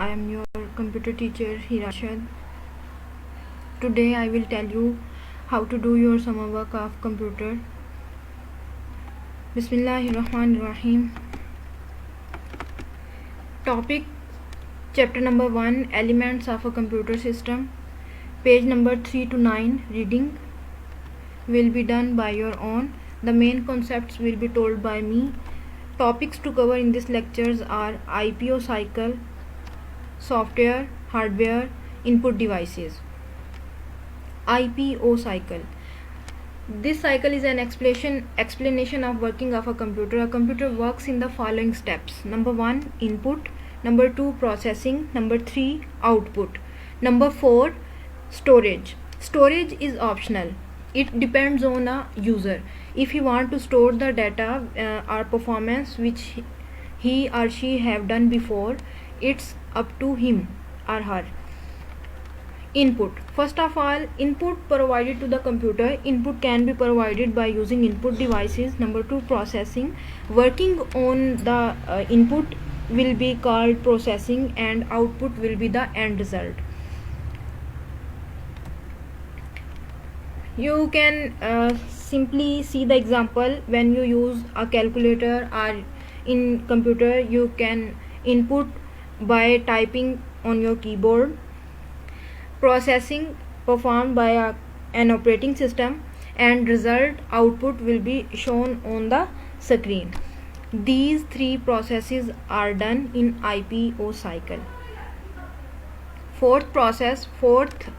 I am your computer teacher Hirashad. Today I will tell you how to do your summer work of computer. Bismillahirrahmanirrahim. Topic Chapter number 1, Elements of a Computer System. Page number 3 to 9. Reading will be done by your own. The main concepts will be told by me. Topics to cover in this lectures are IPO cycle, software, hardware, input devices. IPO cycle. This cycle is an explanation of working of a computer. A computer works in the following steps. Number 1, input. Number 2, processing. Number 3, output. Number 4, storage. Storage is optional. It depends on a user. If he want to store the data or performance which he or she have done before, it's up to him or her. Input. First of all, input provided to the computer. Input can be provided by using input devices. Number 2, processing. Working on the input will be called processing, and output will be the end result. You can simply see the example. When you use a calculator or in computer, you can input by typing on your keyboard. Processing performed by an operating system, and result output will be shown on the screen. These three processes are done in IPO cycle. Fourth process,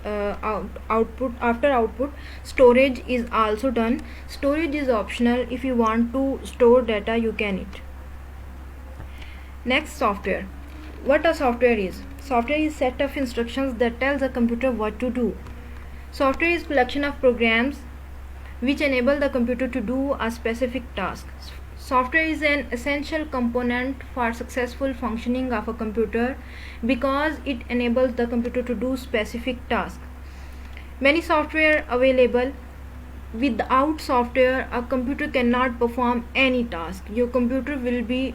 output. After output, storage is also done. Storage is optional. If you want to store data, you can it. Next, software. What a software is? Software is set of instructions that tells a computer what to do. Software is collection of programs which enable the computer to do a specific task. Software is an essential component for successful functioning of a computer because it enables the computer to do specific tasks. Many software available. Without software, a computer cannot perform any task. Your computer will be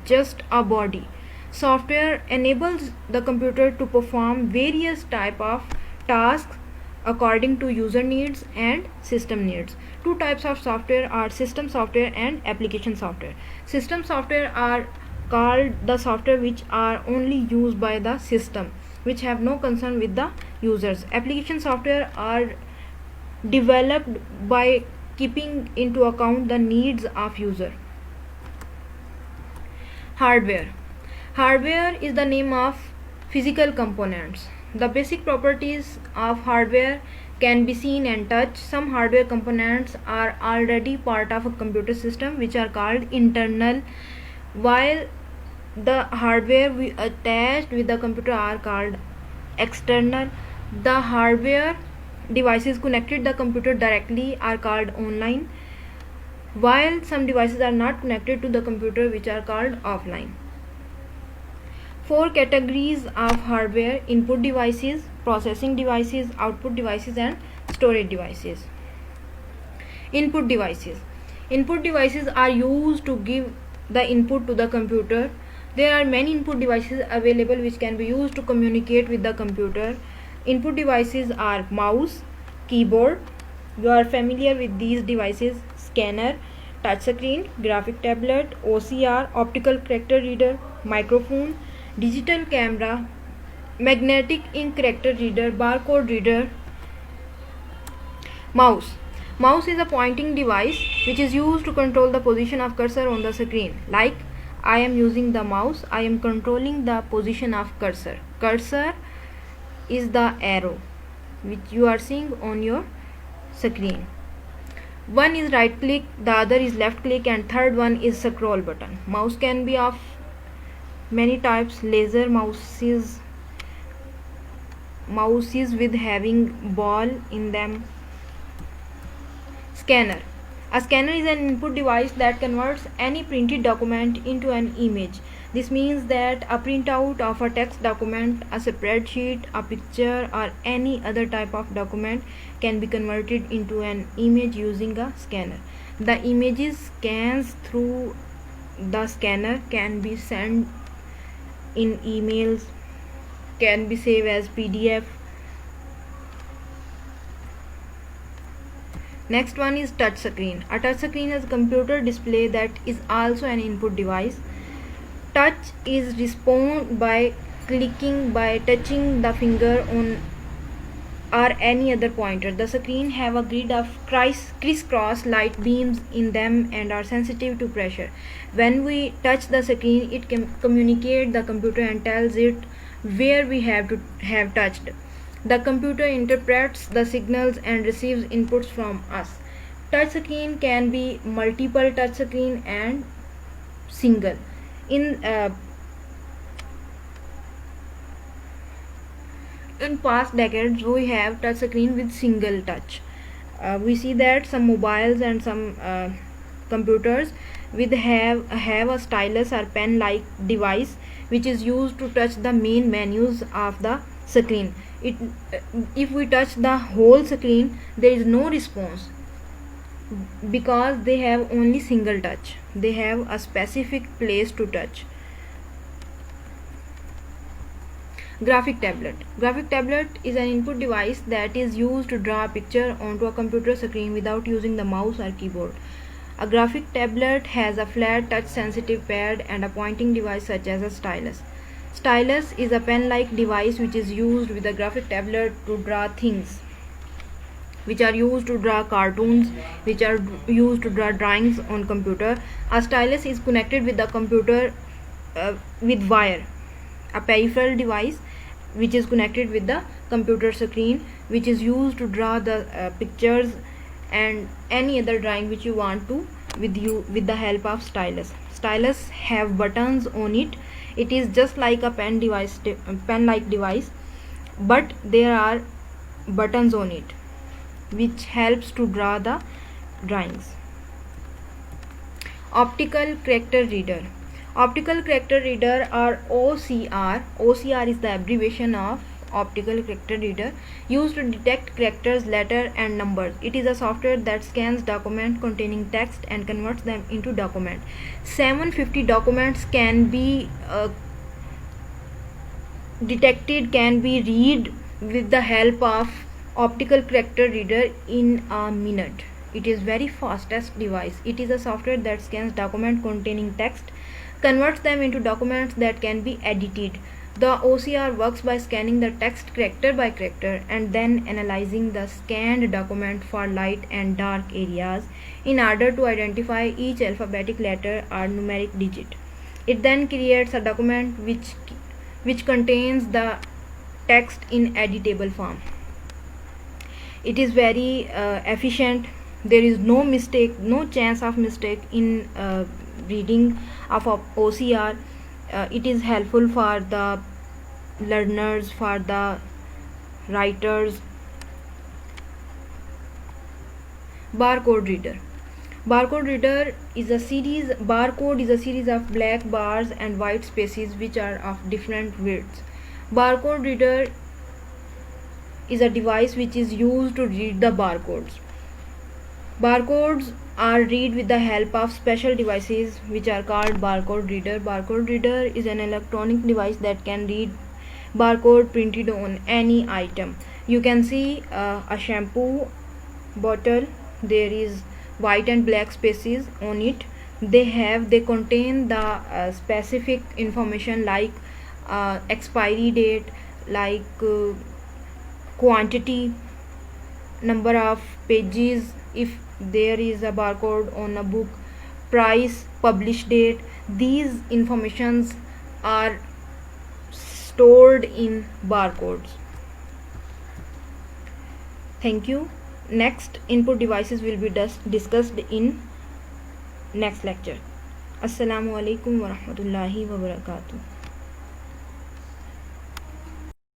just a body. Software enables the computer to perform various type of tasks according to user needs and system needs. Two types of software are system software and application software. System software are called the software which are only used by the system, which have no concern with the users. Application software are developed by keeping into account the needs of user. Hardware. Hardware is the name of physical components. The basic properties of hardware can be seen and touched. Some hardware components are already part of a computer system, which are called internal, while the hardware we attached with the computer are called external. The hardware devices connected the computer directly are called online, while some devices are not connected to the computer, which are called offline. Four categories of hardware: input devices, processing devices, output devices, and storage devices. Input devices. Input devices are used to give the input to the computer. There are many input devices available which can be used to communicate with the computer. Input devices are mouse, keyboard. You are familiar with these devices: scanner, touchscreen, graphic tablet, OCR, optical character reader, microphone, digital camera, magnetic ink character reader, barcode reader. Mouse. Mouse is a pointing device which is used to control the position of cursor on the screen. Like I am using the mouse, I am controlling the position of cursor. Cursor is the arrow which you are seeing on your screen. One is right click, the other is left click, and third one is scroll button. Mouse can be of many types: laser mouses with having ball in them. Scanner. A scanner is an input device that converts any printed document into an image. This means that a printout of a text document, a spreadsheet, a picture, or any other type of document can be converted into an image using a scanner. The images scans through the scanner can be sent in emails, can be saved as PDF. Next one is touch screen. A touch screen is a computer display that is also an input device. Touch is respond by touching the finger on or any other pointer. The screen have a grid of crisscross light beams in them and are sensitive to pressure. When we touch the screen, it can communicate the computer and tells it where we have to have touched. The computer interprets the signals and receives inputs from us. Touch screen can be multiple touch screen and single. In past decades, we have touch screen with single touch. We see that some mobiles and some computers with have a stylus or pen like device which is used to touch the main menus of the screen. If we touch the whole screen, there is no response because they have only single touch. They have a specific place to touch. Graphic tablet. Graphic tablet is an input device that is used to draw a picture onto a computer screen without using the mouse or keyboard. A graphic tablet has a flat touch sensitive pad and a pointing device such as a stylus. Stylus is a pen-like device which is used with a graphic tablet to draw things, which are used to draw cartoons, which are used to draw drawings on computer. A stylus is connected with the computer with wire. A peripheral device which is connected with the computer screen, which is used to draw the pictures and any other drawing which you want to with the help of stylus. Stylus have buttons on it. It is just like a pen-like device, but there are buttons on it which helps to draw the drawings. Optical character reader. Optical character reader or OCR. OCR is the abbreviation of optical character reader, used to detect characters, letters and numbers. It is a software that scans documents containing text and converts them into document. 750 documents can be detected, can be read with the help of optical character reader in a minute. It is very fastest device. It is a software that scans documents containing text, converts them into documents that can be edited. The OCR works by scanning the text character by character and then analyzing the scanned document for light and dark areas in order to identify each alphabetic letter or numeric digit. It then creates a document which contains the text in editable form. It is very efficient. There is no mistake, no chance of mistake in reading of OCR. It is helpful for the learners, for the writers. Barcode reader. Barcode reader is a series. Barcode is a series of black bars and white spaces which are of different widths. Barcode reader is a device which is used to read the barcodes. Barcodes are read with the help of special devices which are called barcode reader. Barcode reader is an electronic device that can read barcode printed on any item. You can see a shampoo bottle. There is white and black spaces on it. They contain the specific information like expiry date, like quantity, number of pages, if there is a barcode on a book, price, publish date. These informations are stored in barcodes. Thank you. Next input devices will be discussed in next lecture. Assalamu alaikum wa rahmatullahi wa barakatuh.